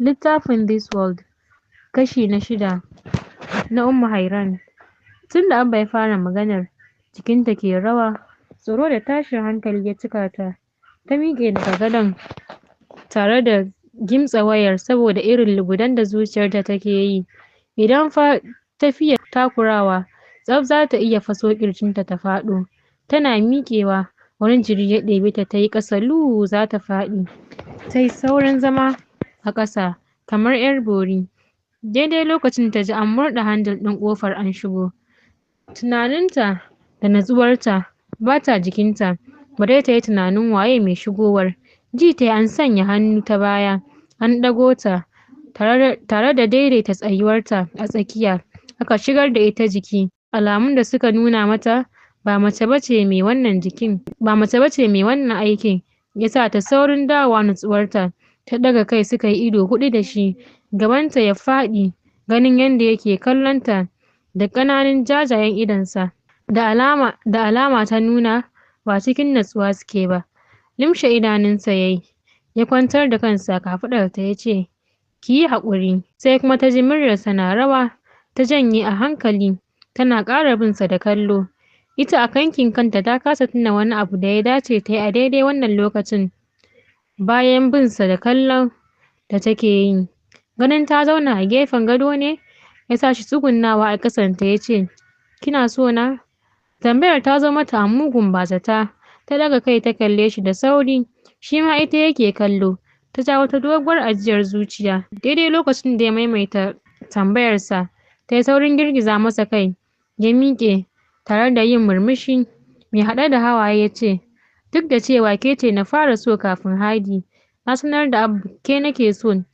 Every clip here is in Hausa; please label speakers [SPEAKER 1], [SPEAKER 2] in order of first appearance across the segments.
[SPEAKER 1] Littafin This World, kashi na 6 na Ummu Hairan. Tunda Abba ya fara maganar, jikinta ke rawa, tsoro da tashin hankali ya cika ta. Ta miƙe daga gadon tare da gimtsa wayar saboda irin lugudan da zuciyarta take yi. Idan fa ta fiye takurawa, tsaf za ta iya faso ƙirjinta ta faɗo. Tana miƙewa, wani jiri ya ɗebe ta yi ƙasa lu za ta faɗi. Ta yi saurin zama a ƙasa kamar 'yar bori. Daidai lokacin ta ji an murɗe handle ɗin ƙofar an shigo. Tunaninta da natsuwarta ba ta jikinta, bare ta yi tunanin waye mai shigowar. Ji ta yi an sanya hannu ta baya, an ɗago ta tare da daidaita tsayuwarta a tsakiya. Aka shigar da ita jiki, alamun da suka nuna mata ba mace bace mai wannan aikin. Ya sa ta saurin dawowa natsuwarta. Ta ɗaga kai suka yi ido huɗu da shi. Gabanta ya faɗi ganin yadda yake kallonta da ƙananan jajayen idonsa. Da alama ta nuna ba cikin natsuwa suke ba. Limshe idanunsa yayi, ya kwantar da kansa kafaɗarta ya ce, ki yi haƙuri. Sai kuma ta ji muryarsa na rawa, ta janye a hankali, tana ƙara binsa da kallo. Ita a kankin kanta ta kasa tuna wani abu da ya dace ta yi a daidai wannan lokacin bayan binsa da kallon da take yi. Ganin ta zauna a gefen gado ne ya sa shi tsugunnawa a ƙasanta ya ce, kina so na? Tambayar ta zo mata a mugun bazata. Ta daga kai ta kalle shi da sauri, shi ma ita yake kallo. Ta ja wata doguwar ajiyar zuciya. Daidai lokacin da ya maimaita tambayarsa, ta yi saurin girgiza masa kai. Ya miƙe tare da yin murmushi mai haɗe da hawaye ya ce, duk da cewa ke ce na fara so kafin Hadi, na sanar da Abu ke nake so,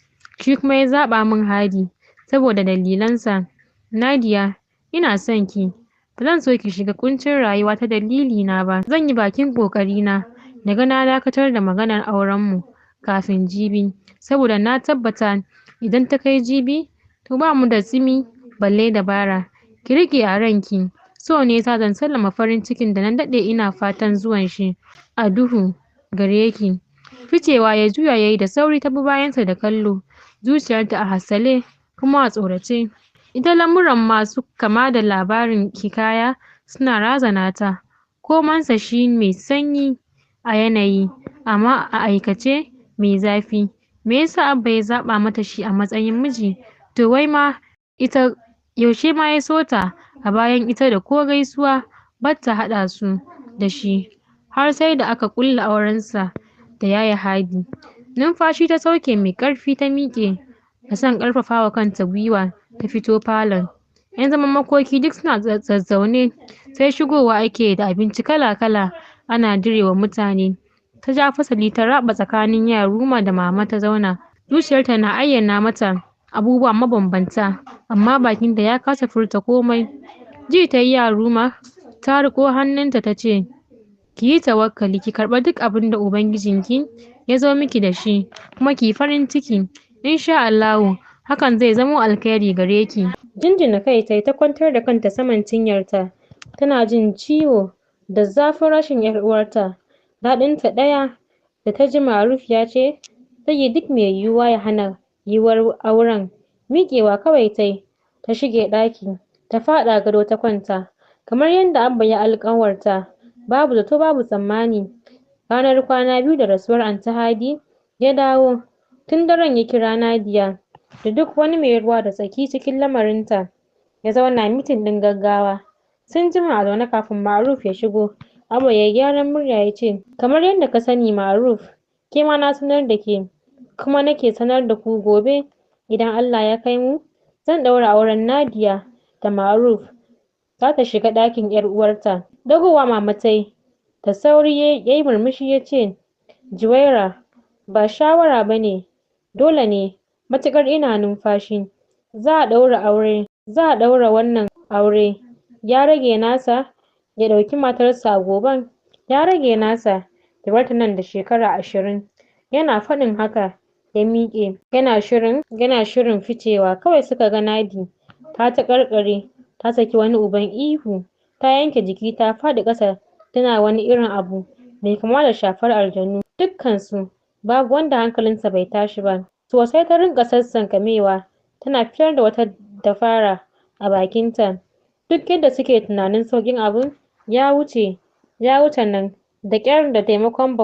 [SPEAKER 1] shi kuma ya zaɓa min Hadi saboda dalilansa. Nadia, ina son ki. Ba zan so ki shiga ƙuncin rayuwa ta dalilina ba. Zan yi bakin ƙoƙarina na ga na dakatar da maganar aurenmu kafin jibi, saboda na tabbata idan ta kai jibi to ba mu da tsimi balle dabara. Ki riƙe a ranki, so ne sa zan sallama farin cikin da na daɗe ina fatan zuwan shi a duhu gare ki. Ficewa ya juya ya yi da sauri, ta bi bayansa da kallo, zuciyarta a hasale kuma a tsorace. Ita lamuran masu kama da labarin hikaya suna razana ta. Komansa shi mai sanyi a yanayi, amma a aikace mai zafi. Me yasa Abba ya zaɓa mata shi a matsayin miji? To wai ma ita yaushe ma ya so ta a bayan ita da ko gaisuwa bata haɗa su da shi, har sai da aka ƙulla aurensa da yaya Hadi. Numfashi ta sauke mai ƙarfi, ta miƙe da son ƙarfafawa kanta gwiwa ta fito falon. 'Yan zaman makoki duk suna zazzaune, sai shigowa ake da abinci kala-kala ana direwa mutane. Ta ja fasali ta raba tsakanin yaya Ruma da mama ta zauna. Zuciyarta na ayyana mata abubuwa mabambanta, amma bakinta ya kasa furta komai. Ji ta yi yaya Ruma ta riƙo hannunta ta ce, ki yi tawakkali, ki karɓa duk abin da Ubangijinki ya zo miki da shi, kuma ki yi farin ciki. Insha Allahu hakan zai zamo alkhairi gare ki. Jinjina kai ta yi, ta kwantar da kanta saman cinyarta, tana jin ciwo da zafin rashin 'yar uwarta. Daɗinta ɗaya da ta ji Ma'aruf ya ce zai yi duk mai yiwuwa ya hana yiwuwar auren. Miƙewa kawai ta yi, ta shige ɗaki, ta faɗa gado ta kwanta. Kamar yadda Abba ya alƙawarta, babu zato babu tsammani, ranar kwana 2 da rasuwar Anty Hadi ya dawo. Tun daren ya kira Nadia da duk wani mai ruwa da tsaki cikin lamarinta, ya zauna mitin ɗin gaggawa. Sun jima a zaune kafin Ma'aruf ya shigo. Abba ya yi gyaran murya ya ce, kamar yadda ka sani Ma'aruf, ke ma na sanar da ke, kuma nake sanar da ku gobe idan Allah ya kai mu, zan ɗaura auren Nadia da Ma'aruf. Za ta shiga ɗakin 'yar uwarta. Dagowa mama ta yi, da sauri ya yi murmushi ya ce, Juwaira, ba shawara ba ne, dole ne, matuƙar ina numfashi. Za a ɗaura wannan aure. Ya rage nasa ya ɗauki matarsa a goben. Ya rage nasa ya bar ta nan da shekara 20. Yana faɗin haka ya miƙe, yana shirin ficewa. Kawai suka ga Nadi ta taƙarƙare, ta saki wani uban ihu, ta yanke jiki ta faɗi ƙasa tana wani irin abu mai kama da shafar aljanu. Dukkansu babu wanda hankalinsa bai tashi ba. sosai ta rinƙa sassanƙamewa tana fitar da wata dafara a bakinta. Duk yadda suke tunanin sauƙin abun ya wuce nan. Da ƙyar da taimakon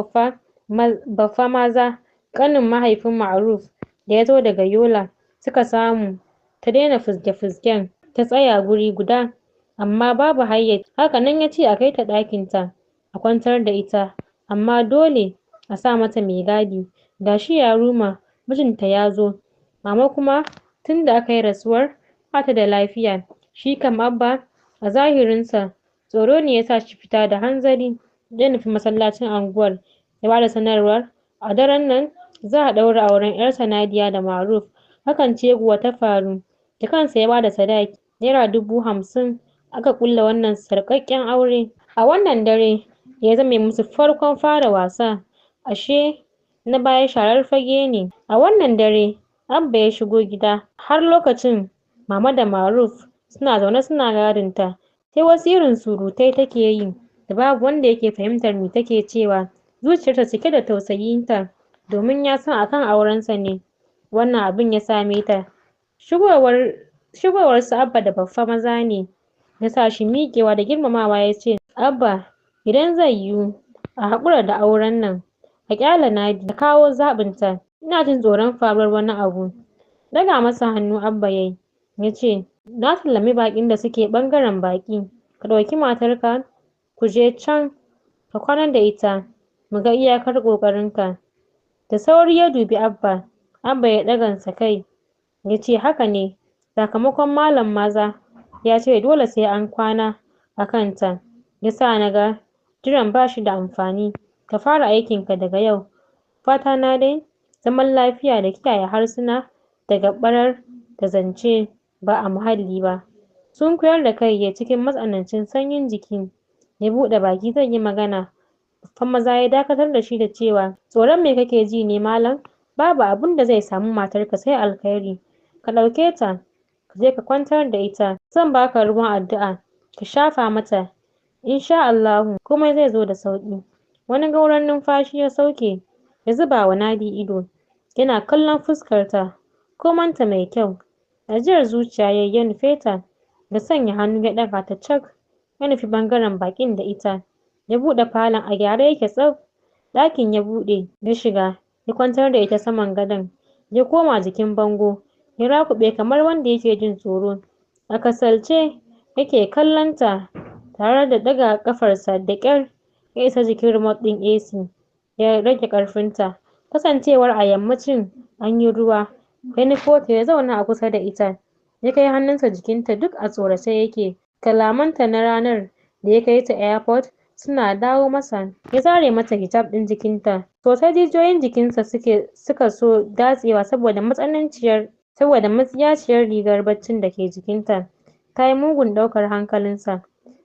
[SPEAKER 1] Baffa Maza, ƙanin mahaifin Ma'aruf da ya zo daga Yola, suka samu ta daina fizge-fizgen ta tsaya guri guda, amma babu hayyaci. Haka nan ya ce a kai ta ɗakinta a kwantar da ita, amma dole a sa mata mai gadi. Ga shi Yaruma mijinta ya zo, mama kuma tun da aka yi rasuwar ba ta da lafiya. Shi kam Abba a zahirinsa tsoro ne ya sa shi fita da hanzari ya nufi masallacin unguwar ya ba da sanarwar a daren nan za a ɗaura auren 'yarsa Nadiya da Ma'aruf. Hakan ce kuwa ta faru, da kansa ya ba da sadaki Naira 50,000 aka ƙulla wannan sarƙaƙƙen aure. A wannan dare ya zame musu farkon fara wasa, ashe na baya sharar fage ne. A wannan dare Abba ya shigo gida, har lokacin Mama da Ma'aruf suna zaune suna gadinta, sai wasu irin surutai take yi da babu wanda yake fahimtar me take cewa, zuciyarta cike da tausayinta domin ya san akan aurensa ne wannan abin ya same ta. Shigowar su Abba da Baffa Maza ne ya sa shi miƙewa da girmamawa ya ce, Abba, idan zai yiwu a haƙura da auren nan, a ƙyale Nadi ta kawo zaɓinta, ina jin tsoron faruwar wani abu. Ɗaga masa hannu Abba ya ce, na sallami baƙin da suke ɓangaren baƙi, ka ɗauki matarka ku je can ka kwana da ita, mu ga iyakar ƙoƙarinka. Da sauri ya dubi Abba, Abba ya ɗagansa kai ya ce haka ne, sakamakon Malam Maza ya ce dole sai an kwana a kanta, ya sa na ga jiran ba shi da amfani, ka fara aikinka daga yau. Fatana dai zaman lafiya da kiyaye harsuna daga ɓarar da zance ba a muhalli ba. Sunkuyar da kai yayi cikin matsanancin sanyin jiki ya buɗe baki zai yi magana, Baffa Maza ya dakatar da shi da cewa, tsoron me kake ji ne Malam? Babu abin da zai samu matarka sai alkhairi. Ka ɗauke ta ka je ka kwantar da ita, zan baka ruwan addu'a ka shafa mata, insha Allahu komai zai zo da sauƙi. Wani gauron numfashi ya sauke ya zuba wa Nadi ido yana kallon fuskarta, komanta mai kyau. Ajiyar zuciya yayi ya nufe ta da sanya hannu ya ɗaga ta cak ya nufi ɓangaren baƙin da ita, ya buɗe falon a gyare yake tsaf. Ɗakin ya buɗe ya shiga ya kwantar da ita saman gadon, ya koma jikin bango ya rakuɓe kamar wanda yake jin tsoro. A kasalce yake kallon ta tare da ɗaga ƙafarsa da ƙyar ya isa jikin remote ɗin AC ya rage ƙarfinta. Kasancewar a yammacin an yi ruwa, ya nufo ta ya zauna a kusa da ita, ya kai hannunsa jikinta duk a tsorace yake. Kalamanta na ranar da ya kai ta airport suna dawo masa, ya zare mata hijab ɗin jikinta. Sosai jijiyoyin jikinsa suka so datsewa saboda matsiyaciyar rigar baccin da ke jikinta ta yi mugun ɗaukar hankalinsa.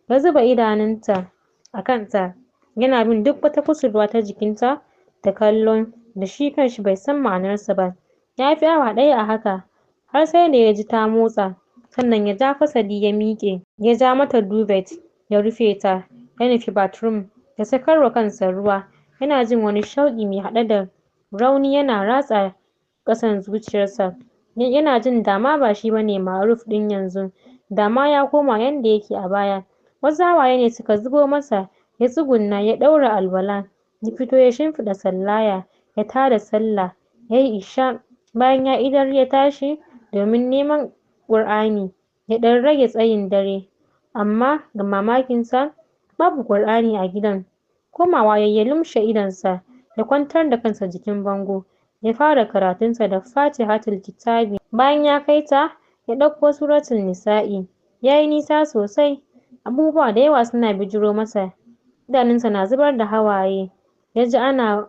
[SPEAKER 1] Ya zuba idanunta a kanta yana bin duk wata kusurwa ta jikinta da kallon da shi kanshi bai san ma'anarsa ba. Ya fi awa ɗaya a haka har sai da ya ji ta motsa, sannan ya ja fasali ya miƙe ya ja mata duvet ya rufe ta, ya nufi bathroom ya sakar wa kansa ruwa. Yana jin wani shauƙi mai haɗe da rauni yana ratsa ƙasan zuciyarsa. Yana jin da ma ba shi bane Ma'aruf ɗin yanzu, da ma ya koma yanda yake a baya. Wasu hawaye ne suka zubo masa, ya tsugunna ya ɗaura alwala, ya fito ya shimfiɗa sallaya, ya tada sallah, ya yi isha. Bayan ya idar ya tashi domin neman Ƙur'ani, ya ɗan rage tsayin dare, amma ga mamakinsa babu Ƙur'ani a gidan. Komawa yayi ya lumshe idonsa ya kwantar da kansa jikin bango, ya fara karatunsa da Fatihatul Kitabi. Bayan ya kai ta, ya ɗauko Suratul Nisa'i. Ya yi nisa sosai, abubuwa da yawa suna bijiro masa, idanunsa na zubar da hawaye. Ya ji ana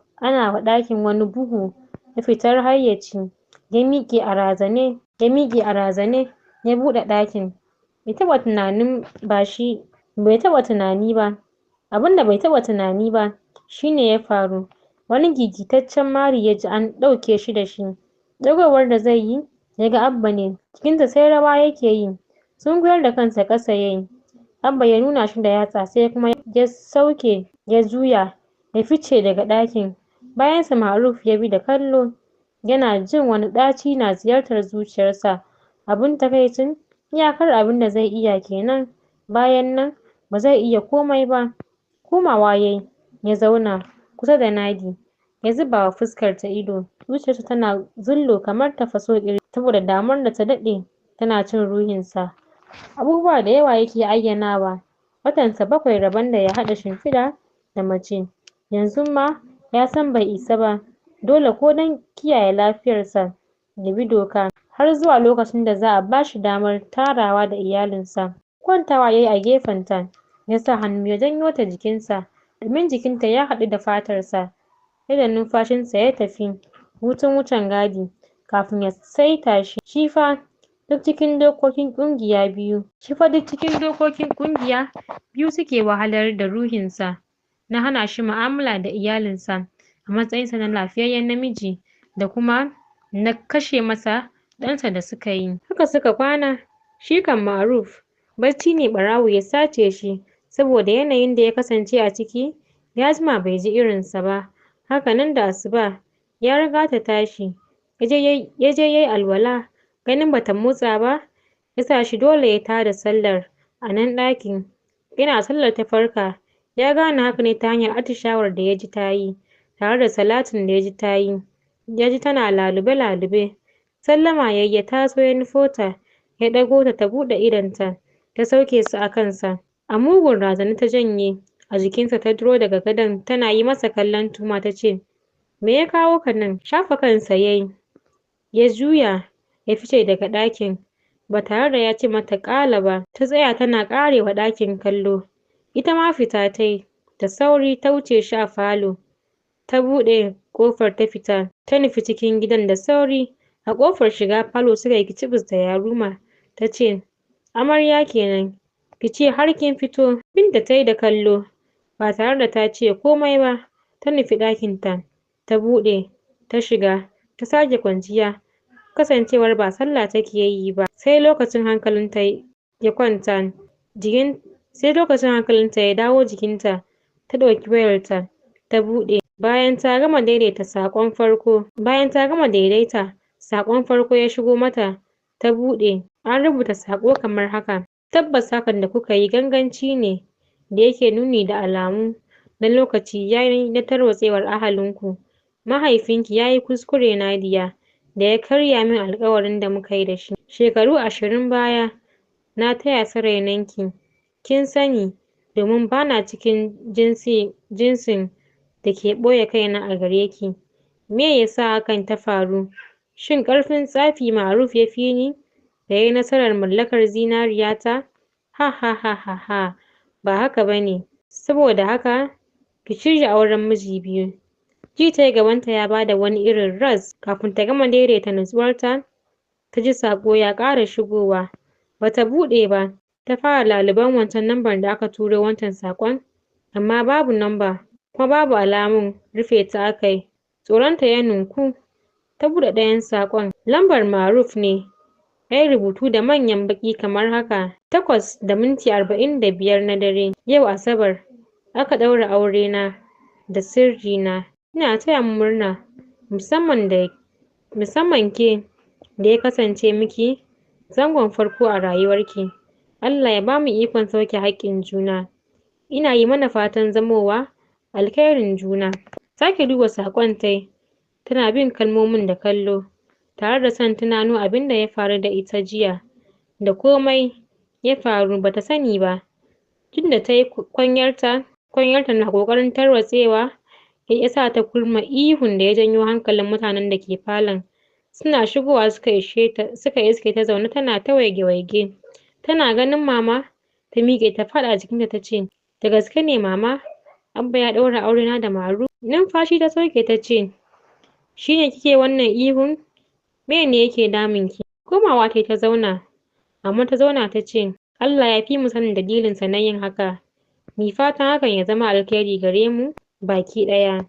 [SPEAKER 1] wa ɗakin wani bugu na fitar hayyaci. Ya miƙe a razane ya buɗe ɗakin. Bai taɓa tunani ba, abinda bai taɓa tunani ba shi ne ya faru. Wani gigitaccen mari ya ji an ɗauke shi da shi. Ɗagowar da zai yi ya ga Abba ne, jikinsa sai rawa yake yi. Sunkuyar da kansa ƙasa ya yi. Abba ya nuna shi da yatsa sai kuma ya sauke ya juya ya fice daga ɗakin. Bayansa Ma'aruf ya bi da kallo. yana jin wani ɗaci na ziyartar zuciyarsa. Abin takaicin iyakar abin da zai iya kenan, bayan nan ba zai iya komai ba. Komawa yayi ya zauna kusa da Nadi, ya zuba wa fuskarta ido. Zuciyarsa tana zullo kamar ta faso ƙirji saboda damuwar da ta daɗe tana cin ruhinsa. Abubuwa da yawa yake ayyanawa. Watansa 7 rabon da ya haɗa shimfiɗa da mace. Yanzu ma ya san bai isa ba. Dole ko don kiyaye lafiyarsa ya bi doka har zuwa lokacin da za a bashi damar tarawa da iyalinsa. Kwantawa yayi a gefenta, ya sa hannu ya janyo ta jikinsa. Ɗumin jikinta ya haɗu da fatarsa, yadda numfashinsa ya tafi hutun wucin gadi kafin ya saita shi. Shi fa duk cikin dokokin ƙungiya biyu suke wahalar da ruhinsa na hana shi mu'amala da iyalinsa a matsayinsa na lafiyayyen namiji, da kuma na kashe masa ɗansa da suka yi. Haka suka kwana. Shi kan Ma'ruf bacci ne ɓarawo ya sace shi, saboda yanayin da ya kasance a ciki ya jima bai ji irinsa ba. Haka nan da asuba ya riga ta tashi, ya je yayi alwala, ganin bata motsa ba ya sa shi dole ya tada sallar a nan ɗakin. Yana sallar ta farka, ya gane haka ne ta hanyar atishawar da ya ji ta yi, tare da salatin da ya ji ta yi. Ya ji tana lalube-lalube. Sallama yayi ya taso ya nufo ta, ya ɗago ta, ta buɗe idonta, ta sauke su a kansa. A mugun razane ta janye a jikinsa ta duro daga gadon, tana yi masa kallon tuhuma ta ce, me ya kawo ka nan? Shafa kansa yayi, ya juya ya fice daga ɗakin ba tare da ya ce mata ƙala ba. Ta tsaya tana ƙarewa ɗakin kallo. Ita ma fita tayi da sauri, ta wuce shi a falo, ta buɗe ƙofar ta fita, ta nufi cikin gidan da sauri. A ƙofar shiga falo suka yi kicibis da Yaruma. Ta ce, amarya kenan, ki ce har kin fito. Binta tayi da kallo ba tare da ta ce komai ba. Ta nufi ɗakinta, ta buɗe, ta shiga, ta sake kwanciya. Kasancewar ba sallah take yi ba, sai lokacin hankalinta ya dawo jikinta, ta ɗauki wayarta ta buɗe. Bayan ta gama daidaita saƙon farko ya shigo mata, ta buɗe. An rubuta saƙo kamar haka: tabbas hakan da kuka yi ganganci ne da yake nuni da alamu na lokaci yayi na tarwatsewar ahalinku. Mahaifinki yayi kuskure Nadiya, da ya karya min alƙawarin da muka yi da shi. Shekaru 20 baya na taya su rainonki, kin sani, domin bana cikin jinsin da ke ɓoye kaina a gare ki. Me yasa hakan ta faru? Shin ƙarfin tsafi Ma'ruf ya fi ni da yayi nasarar mallakar zinariyata? Ha ha ha ha ha, ba haka bane. Saboda haka ki shirya auren miji biyu. Ji tayi gabanta ya bada wani irin ras. Kafin ta gama daidaita nutsuwarta, ta ji saƙo ya ƙara shigowa. Bata buɗe ba, ta fara laluben wancan lambar da aka turo wancan saƙon, amma babu lamba, kuma babu alamun rufe ta akai. Tsoronta ya ninku. Ta buɗe ɗayan saƙon. Lambar Ma'ruf ne, yayi rubutu da manyan baƙi kamar haka: 8:45 na dare, yau Asabar, aka ɗaura aurena da sirrina. Ina taya mu murna, musamman ke da ya kasance miki zangon farko a rayuwarki. Allah ya bamu ikon sauke haƙƙin juna. Ina yi mana fatan zamowa alkhairin juna. Sake duba saƙon tayi, tana bin kalmomin da kallo, tare da son tunano abinda ya faru da ita jiya. Da komai ya faru bata sani ba. Tunda tayi kwanyarta na ƙoƙarin tarwatsewa, ya sa ta kurma ihun da ya janyo hankalin mutanen da ke falon. Suna shigowa suka iske ta zaune tana ta waige-waige. Tana ganin mama, ta miƙe ta faɗa jikinta ta ce, da gaske ne mama? Abba ya ɗaura aurena da Ma'ruf? Numfashi ta sauke ta ce, shine kike wannan ihun? Mene yake damunki? Komawa tayi ta zauna, amma ta zauna ta ce, Allah ya fi mu sanin dalilinsa na yin haka. Muyi fatan hakan ya zama alkhairi gare mu baki ɗaya.